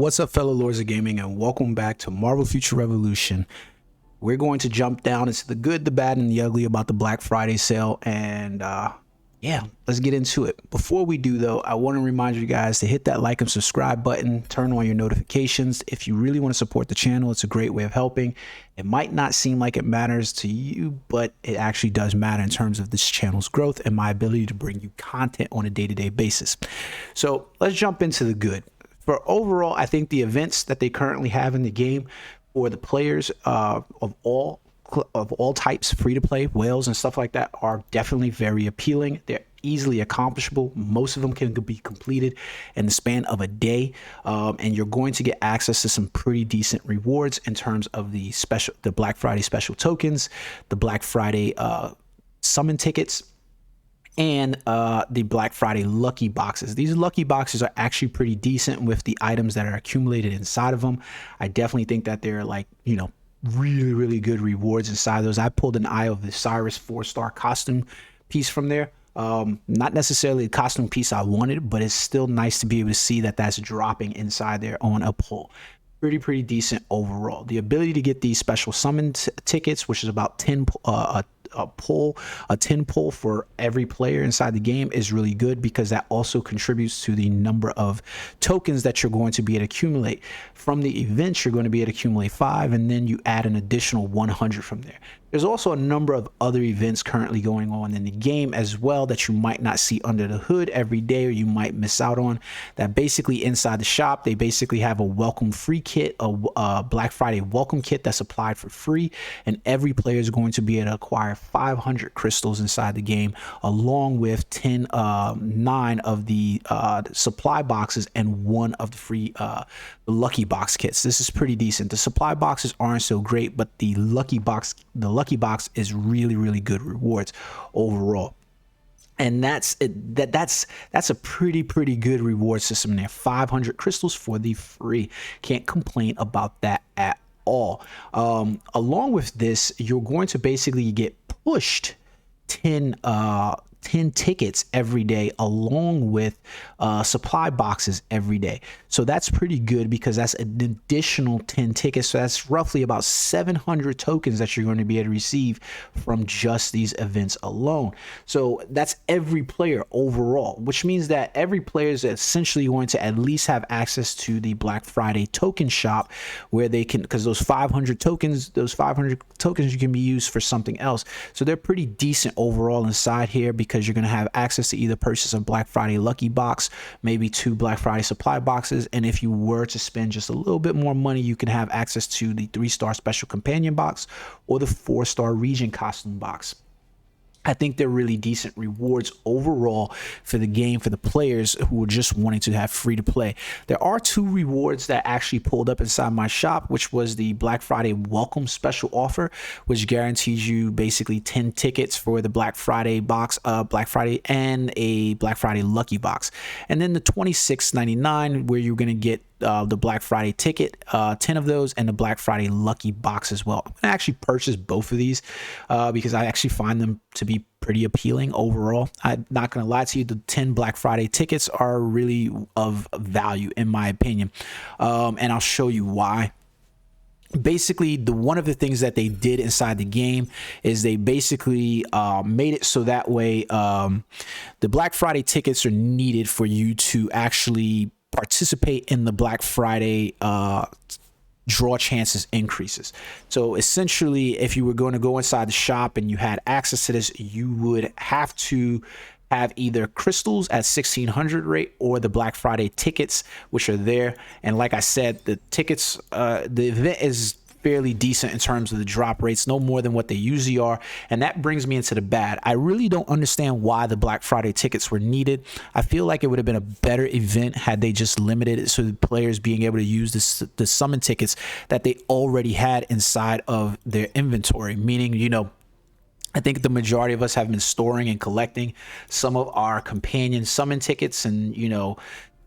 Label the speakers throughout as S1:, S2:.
S1: What's up, fellow lords of gaming, and welcome back to Marvel Future Revolution. We're going to jump down into the good, the bad, and the ugly about the Black Friday sale, and yeah, let's get into it. Before we do, though, I want to remind you guys to hit that like and subscribe button, turn on your notifications. If you really want to support the channel, it's a great way of helping. It might not seem like it matters to you, but it actually does matter in terms of this channel's growth and my ability to bring you content on a day-to-day basis. So let's jump into the good. For overall, I think the events that they currently have in the game for the players of all types, free to play, whales and stuff like that, are definitely very appealing. They're easily accomplishable. Most of them can be completed in the span of a day, and you're going to get access to some pretty decent rewards in terms of the Black Friday special tokens, the Black Friday summon tickets, and the Black Friday lucky boxes. These lucky boxes are actually pretty decent with the items that are accumulated inside of them. I definitely think that they're, like, you know, really good rewards inside those. I pulled an eye of the Cyrus 4-star costume piece from there. Not necessarily a costume piece I wanted, but it's still nice to be able to see that that's dropping inside there on a pull. Pretty decent overall. The ability to get these special summon tickets, which is about 10 a 10 pull for every player inside the game, is really good because that also contributes to the number of tokens that you're going to be able to accumulate. From the events, you're going to be able to accumulate 5, and then you add an additional 100 from there. There's also a number of other events currently going on in the game as well that you might not see under the hood every day, or you might miss out on. That basically inside the shop, they basically have a welcome free kit, a Black Friday welcome kit that's applied for free, and every player is going to be able to acquire 500 crystals inside the game, along with 9 of the supply boxes and 1 of the free lucky box kits. This is pretty decent. The supply boxes aren't so great, but the lucky box is really good rewards overall. And that's a pretty good reward system there. 500 crystals for the free. Can't complain about that at all. Along with this, you're going to basically get pushed 10 tickets every day, along with supply boxes every day. So that's pretty good because that's an additional 10 tickets. So that's roughly about 700 tokens that you're going to be able to receive from just these events alone. So that's every player overall, which means that every player is essentially going to at least have access to the Black Friday token shop, where they can, because those 500 tokens you can be used for something else. So they're pretty decent overall inside here, because you're going to have access to either purchase a Black Friday lucky box, maybe 2 Black Friday supply boxes, and if you were to spend just a little bit more money, you can have access to the 3-star special companion box or the 4-star region costume box. I think they're really decent rewards overall for the game, for the players who are just wanting to have free to play. There are 2 rewards that actually pulled up inside my shop, which was the Black Friday welcome special offer, which guarantees you basically 10 tickets for the Black Friday box, Black Friday, and a Black Friday lucky box. And then the $26.99, where you're going to get the Black Friday ticket, 10 of those, and the Black Friday lucky box as well. I'm gonna actually purchase both of these because I actually find them to be pretty appealing overall. I'm not gonna lie to you, the 10 Black Friday tickets are really of value in my opinion, and I'll show you why. Basically, one of the things that they did inside the game is they basically made it so that way the Black Friday tickets are needed for you to actually participate in the Black Friday draw chances increases. So essentially, if you were going to go inside the shop and you had access to this, you would have to have either crystals at 1600 rate or the Black Friday tickets, which are there. And like I said, the tickets, the event is fairly decent in terms of the drop rates, no more than what they usually are. And that brings me into the bad. I really don't understand why the Black Friday tickets were needed. I feel like it would have been a better event had they just limited it so the players being able to use the summon tickets that they already had inside of their inventory, meaning, you know, I think the majority of us have been storing and collecting some of our companion summon tickets and, you know,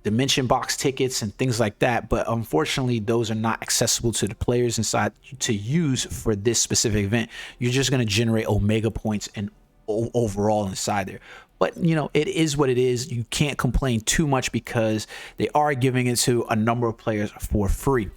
S1: dimension box tickets and things like that, but unfortunately those are not accessible to the players inside to use for this specific event. You're just going to generate Omega points and overall inside there. But, you know, it is what it is. You can't complain too much because they are giving it to a number of players for free.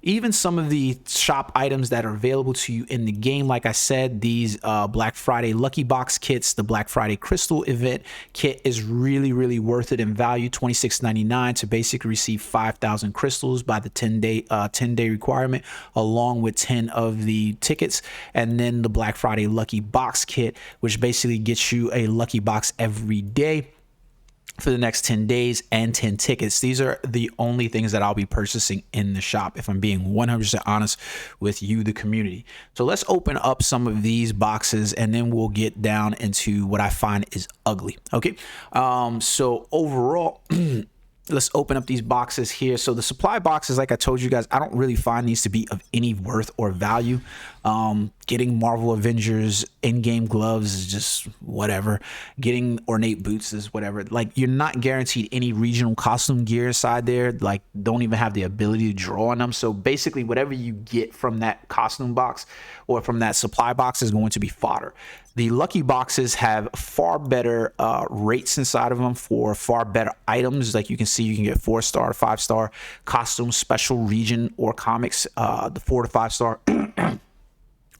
S1: Even some of the shop items that are available to you in the game, like I said, these Black Friday Lucky Box kits, the Black Friday Crystal event kit is really worth it in value, $26.99 to basically receive 5,000 crystals by the 10-day requirement, along with 10 of the tickets. And then the Black Friday Lucky Box kit, which basically gets you a lucky box every day for the next 10 days and 10 tickets. These are the only things that I'll be purchasing in the shop, if I'm being 100% honest with you, the community. So let's open up some of these boxes and then we'll get down into what I find is ugly. Okay. So overall, let's open up these boxes here. So the supply boxes, like I told you guys, I don't really find these to be of any worth or value. Getting Marvel Avengers in-game gloves is just whatever. Getting ornate boots is whatever. Like, you're not guaranteed any regional costume gear inside there. Like, don't even have the ability to draw on them. So basically, whatever you get from that costume box or from that supply box is going to be fodder. The lucky boxes have far better rates inside of them for far better items. Like you can see, you can get 4-star, 5-star costumes, special region or comics, the 4 to 5-star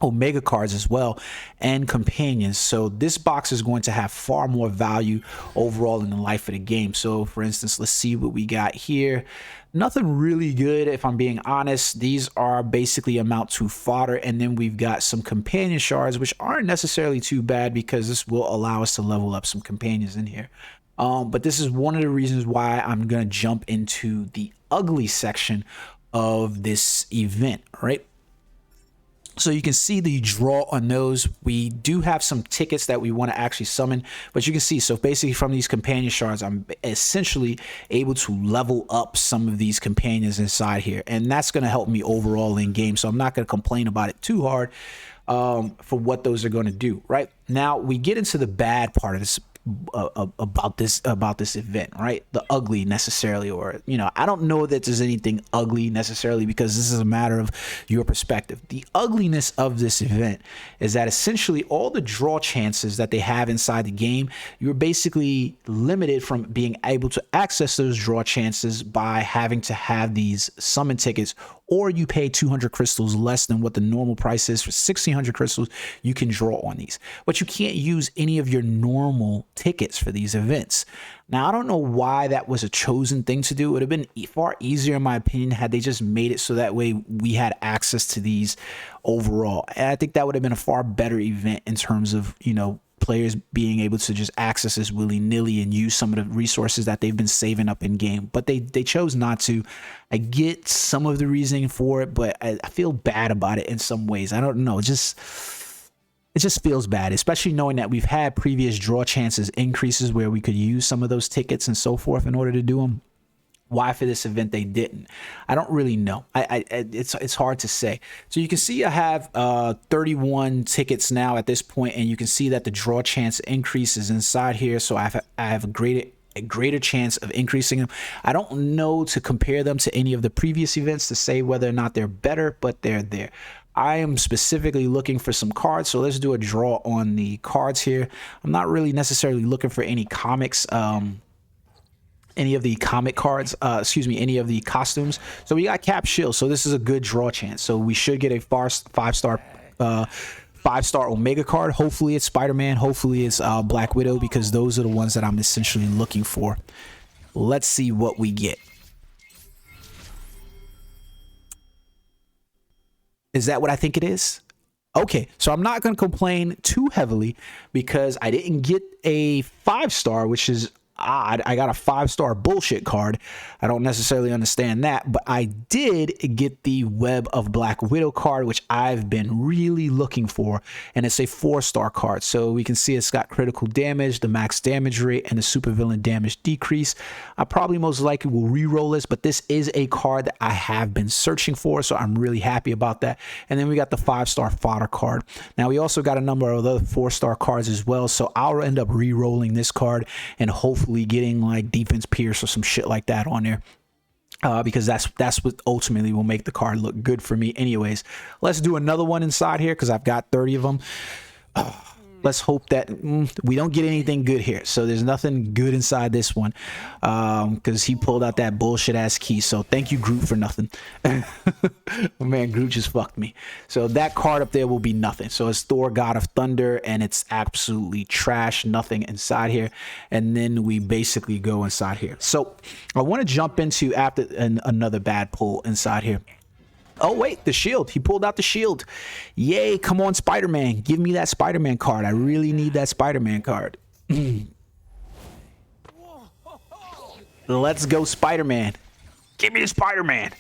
S1: Omega cards as well, and companions. So this box is going to have far more value overall in the life of the game. So for instance, let's see what we got here. Nothing really good, if I'm being honest. These are basically amount to fodder, and then we've got some companion shards, which aren't necessarily too bad because this will allow us to level up some companions in here. But this is one of the reasons why I'm gonna jump into the ugly section of this event, right? So you can see the draw on those. We do have some tickets that we want to actually summon, but you can see, so basically from these companion shards, I'm essentially able to level up some of these companions inside here, and that's going to help me overall in game. So I'm not going to complain about it too hard for what those are going to do. Right now, we get into the bad part of this. About this event, right? The ugly necessarily, or, you know, I don't know that there's anything ugly necessarily because this is a matter of your perspective. The ugliness of this event is that essentially all the draw chances that they have inside the game, you're basically limited from being able to access those draw chances by having to have these summon tickets, or you pay 200 crystals less than what the normal price is. For 1,600 crystals, you can draw on these, but you can't use any of your normal tickets for these events. Now, I don't know why that was a chosen thing to do. It would have been far easier, in my opinion, had they just made it so that way we had access to these overall. And I think that would have been a far better event in terms of, you know, players being able to just access this willy-nilly and use some of the resources that they've been saving up in game, but they chose not to. I get some of the reasoning for it, but I feel bad about it in some ways. I don't know, it just feels bad, especially knowing that we've had previous draw chances increases where we could use some of those tickets and so forth in order to do them. Why for this event they didn't, I don't really know. It's hard to say. So you can see I have 31 tickets now at this point, and you can see that the draw chance increases inside here. So I have a greater chance of increasing them. I don't know to compare them to any of the previous events to say whether or not they're better, but they're there. I am specifically looking for some cards, so let's do a draw on the cards here. I'm not really necessarily looking for any comics, any of the comic cards, any of the costumes. So we got Cap Shield, so this is a good draw chance. So we should get a 5-star Omega card. Hopefully it's Spider-Man, hopefully it's Black Widow, because those are the ones that I'm essentially looking for. Let's see what we get. Is that what I think it is? Okay, so I'm not going to complain too heavily because I didn't get a 5-star, which is odd. I got a 5-star bullshit card. I don't necessarily understand that, but I did get the Web of Black Widow card, which I've been really looking for, and it's a 4-star card. So we can see it's got critical damage, the max damage rate, and the supervillain damage decrease. I probably most likely will re-roll this, but this is a card that I have been searching for, so I'm really happy about that. And then we got the 5-star fodder card. Now we also got a number of other 4-star cards as well, so I'll end up re-rolling this card and hopefully getting like defense pierce or some shit like that on there. Because that's what ultimately will make the card look good for me anyways. Let's do another one inside here because I've got 30 of them. Let's hope that we don't get anything good here. So there's nothing good inside this one, because he pulled out that bullshit ass key. So thank you, Groot, for nothing. Man, Groot just fucked me. So that card up there will be nothing. So it's Thor, God of Thunder, and it's absolutely trash. Nothing inside here. And then we basically go inside here. So I want to jump into after another bad pull inside here. Oh, wait, the shield. He pulled out the shield. Yay, come on, Spider-Man. Give me that Spider-Man card. I really need that Spider-Man card. Let's go, Spider-Man. Give me the Spider-Man.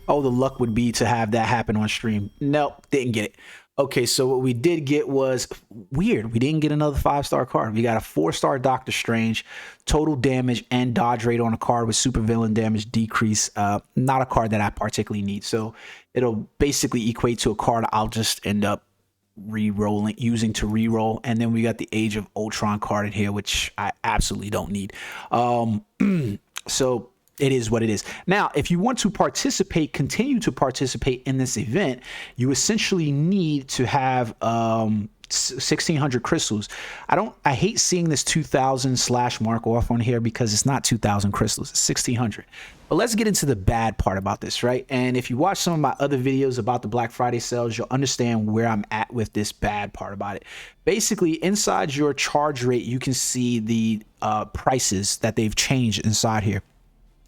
S1: Oh, the luck would be to have that happen on stream. Nope, didn't get it. Okay, so what we did get was weird. We didn't get another 5-star card. We got a 4-star Doctor Strange, total damage and dodge rate on a card with super villain damage decrease. Not a card that I particularly need. So it'll basically equate to a card I'll just end up using to re-roll. And then we got the Age of Ultron card in here, which I absolutely don't need. So it is what it is. Now, if you want to continue to participate in this event, you essentially need to have 1,600 crystals. I hate seeing this 2,000 / mark off on here because it's not 2,000 crystals, it's 1,600. But let's get into the bad part about this, right? And if you watch some of my other videos about the Black Friday sales, you'll understand where I'm at with this bad part about it. Basically, inside your charge rate, you can see the prices that they've changed inside here.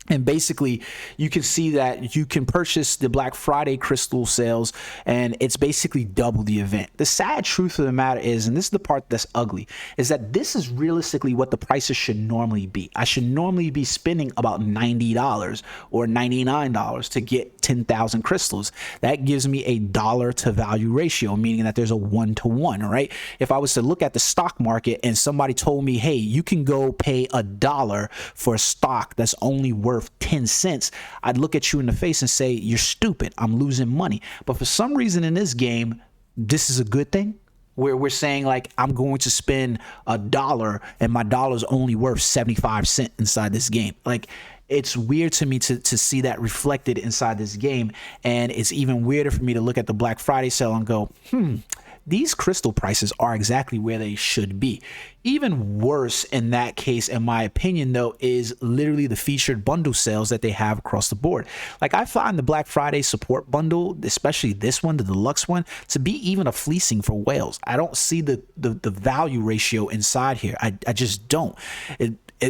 S1: And basically, you can see that you can purchase the Black Friday crystal sales, and it's basically double the event. The sad truth of the matter is, and this is the part that's ugly, is that this is realistically what the prices should normally be. I should normally be spending about $90 or $99 to get 10,000 crystals. That gives me a dollar to value ratio, meaning that there's a 1-to-1, right? If I was to look at the stock market and somebody told me, hey, you can go pay $1 for a stock that's only worth 10 cents, I'd look at you in the face and say, you're stupid, I'm losing money. But for some reason in this game, this is a good thing, where we're saying like, I'm going to spend $1 and my dollar's only worth 75 cents inside this game. Like, it's weird to me to see that reflected inside this game. And it's even weirder for me to look at the Black Friday sale and go, these crystal prices are exactly where they should be. Even worse in that case, in my opinion, though, is literally the featured bundle sales that they have across the board. Like, I find the Black Friday support bundle, especially this one, the deluxe one, to be even a fleecing for whales. I don't see the value ratio inside here. I just don't.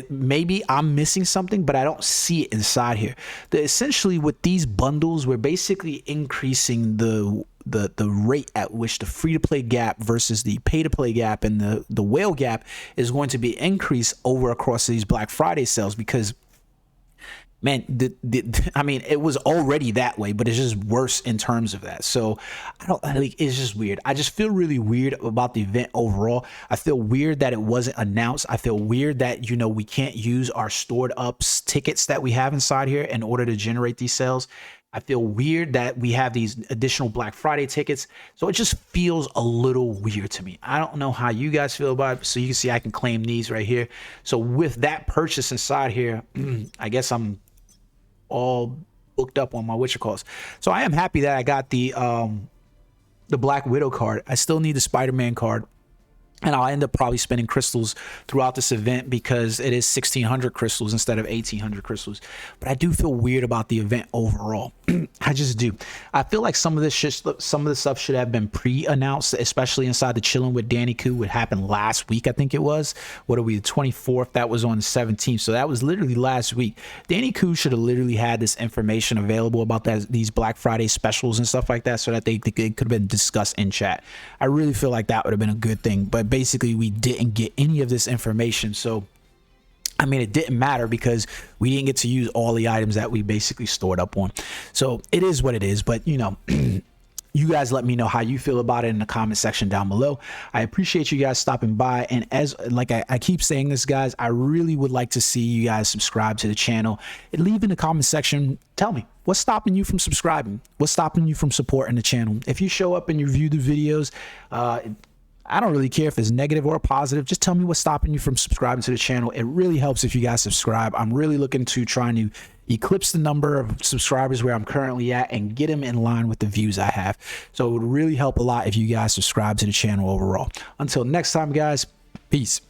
S1: Maybe I'm missing something, but I don't see it inside here. Essentially, with these bundles, we're basically increasing the rate at which the free-to-play gap versus the pay-to-play gap and the whale gap is going to be increased over across these Black Friday sales, because man, I mean, it was already that way, but it's just worse in terms of that. So it's just weird. I just feel really weird about the event overall. I feel weird that it wasn't announced. I feel weird that, you know, we can't use our stored up tickets that we have inside here in order to generate these sales. I feel weird that we have these additional Black Friday tickets. So it just feels a little weird to me. I don't know how you guys feel about it. So you can see I can claim these right here. So with that purchase inside here, I guess I'm all booked up on my calls. So I am happy that I got the Black Widow card. I still need the Spider-Man card. And I'll end up probably spending crystals throughout this event because it is 1,600 crystals instead of 1,800 crystals. But I do feel weird about the event overall. I just do. I feel like some of this stuff should have been pre-announced, especially inside the Chilling with Danny Koo. It happened last week, I think it was. What are we, the 24th? That was on the 17th. So that was literally last week. Danny Koo should have literally had this information available about these Black Friday specials and stuff like that, so that it could have been discussed in chat. I really feel like that would have been a good thing. But basically, we didn't get any of this information. So I mean, it didn't matter because we didn't get to use all the items that we basically stored up on. So it is what it is. But, you know, you guys let me know how you feel about it in the comment section down below. I appreciate you guys stopping by. And as like I keep saying this, guys, I really would like to see you guys subscribe to the channel and leave in the comment section. Tell me, what's stopping you from subscribing? What's stopping you from supporting the channel? If you show up and you view the videos, I don't really care if it's negative or positive. Just tell me what's stopping you from subscribing to the channel. It really helps if you guys subscribe. I'm really looking to trying to eclipse the number of subscribers where I'm currently at and get them in line with the views I have. So it would really help a lot if you guys subscribe to the channel overall. Until next time, guys, peace.